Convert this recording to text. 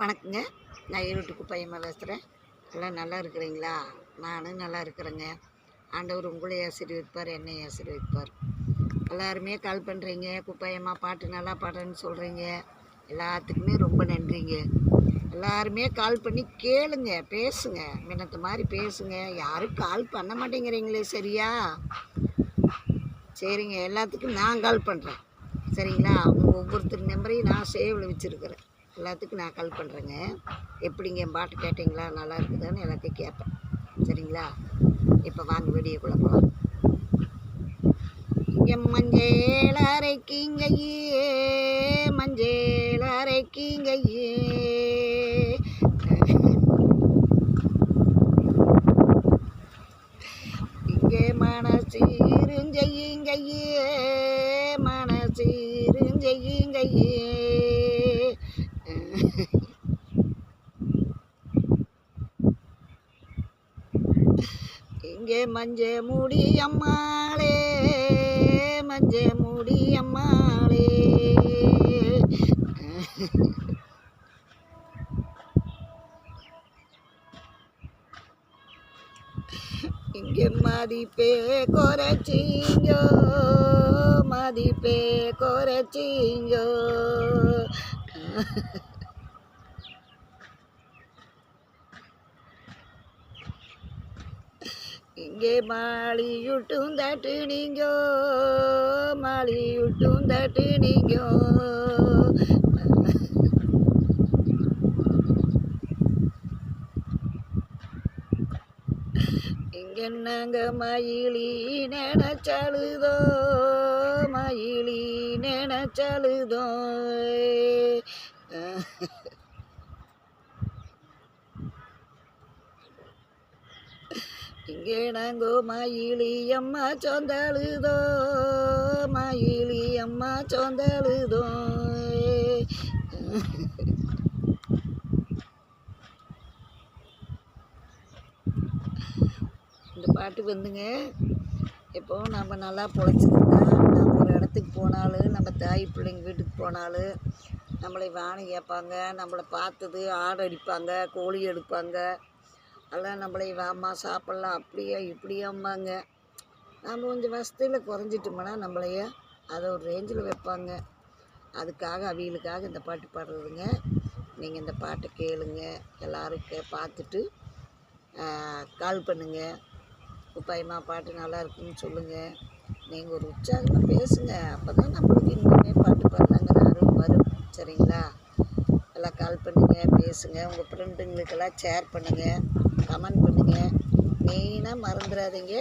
வணக்கங்க. நான் ஈரோட்டு குப்பையம்மா பேசுகிறேன். எல்லாம் நல்லா இருக்கிறீங்களா? நானும் நல்லா இருக்கிறேங்க. ஆண்டவர் உங்களை ஆசீர்வதிப்பார், என்னை ஆசீர்வதிப்பார். எல்லாருமே கால் பண்ணுறீங்க, குப்பையம்மா பாட்டு நல்லா பாடுறேன்னு சொல்கிறீங்க. எல்லாத்துக்குமே ரொம்ப நன்றிங்க. எல்லாருமே கால் பண்ணி கேளுங்க, பேசுங்க, மின்னத்த மாதிரி பேசுங்க. யாரும் கால் பண்ண மாட்டேங்கிறீங்களே, சரியா? சரிங்க, எல்லாத்துக்கும் நான் கால் பண்ணுறேன், சரிங்களா? ஒவ்வொருத்தர் நம்பரையும் நான் சேவில் வச்சுருக்கிறேன். எல்லாத்துக்கும் நான் கால் பண்ணுறேங்க. எப்படிங்க என் பாட்டு கேட்டிங்களா, நல்லா இருக்குதான்னு எல்லாத்தையும் கேட்பேன், சரிங்களா? இப்போ வாங்க வீடியோக்குள்ளே போகலாம். என் மஞ்சள் அரைக்கிங்கையே, மஞ்சள் அரைக்கிங்கையே, இங்கே மனசீருஞ்செய்யுங்கையே, மனசீருஞ்செய்யுங்கையே. இங்கே மஞ்ச மூடி அம்மாளே, மஞ்ச மூடி அம்மாளே, இங்கே மதிப்பே குறைச்சிங்கோ, மதிப்பே குறைச்சிங்கோ. இங்கே மாளியுட்டும் தட்டு நீங்கோ, மாளியுட்டும் தட்டு நீங்கோ. இங்கே நாங்கள் மயிலி நினைச்சழுதோ, மயிலி நினைச்சழுதோ. இங்கே நாங்கோ மயிலி அம்மா சொந்தழுதோ, மயிலி அம்மா சொந்தழுதோ. இந்த பாட்டு வந்துங்க, இப்போ நம்ம நல்லா பொழைச்சிருந்தா, நம்ம ஒரு இடத்துக்கு போனாலும், நம்ம தாய் பிள்ளைங்க வீட்டுக்கு போனாலும் நம்மளை வாணி கேட்பாங்க, நம்மளை பார்த்தது ஆடு அடிப்பாங்க, கோழி எடுப்பாங்க. அதெல்லாம் நம்மளை வாமா சாப்பிட்லாம், அப்படியா இப்படியாம்பாங்க. நம்ம கொஞ்சம் வசதியில் குறைஞ்சிட்டோம்னா நம்மளைய அதை ஒரு ரேஞ்சில் வைப்பாங்க. அதுக்காக அவிகளுக்காக இந்த பாட்டு பாடுறதுங்க. நீங்கள் இந்த பாட்டை கேளுங்க, எல்லோரும் பார்த்துட்டு கால் பண்ணுங்கள். குப்பாயம்மா பாட்டு நல்லா இருக்குன்னு சொல்லுங்கள். நீங்கள் ஒரு உற்சாகமாக பேசுங்க, அப்போ தான் நம்மளுக்கு இன்னுமே பாட்டு பாடலாங்கிற ஆர்வம் வரும், சரிங்களா? எல்லாம் கால் பண்ணுங்கள், பேசுங்க. உங்கள் ஃப்ரெண்டுங்களுக்கெல்லாம் ஷேர் பண்ணுங்கள், கமெண்ட் பண்ணுங்கள். மெயினாக மறந்துடாதீங்க,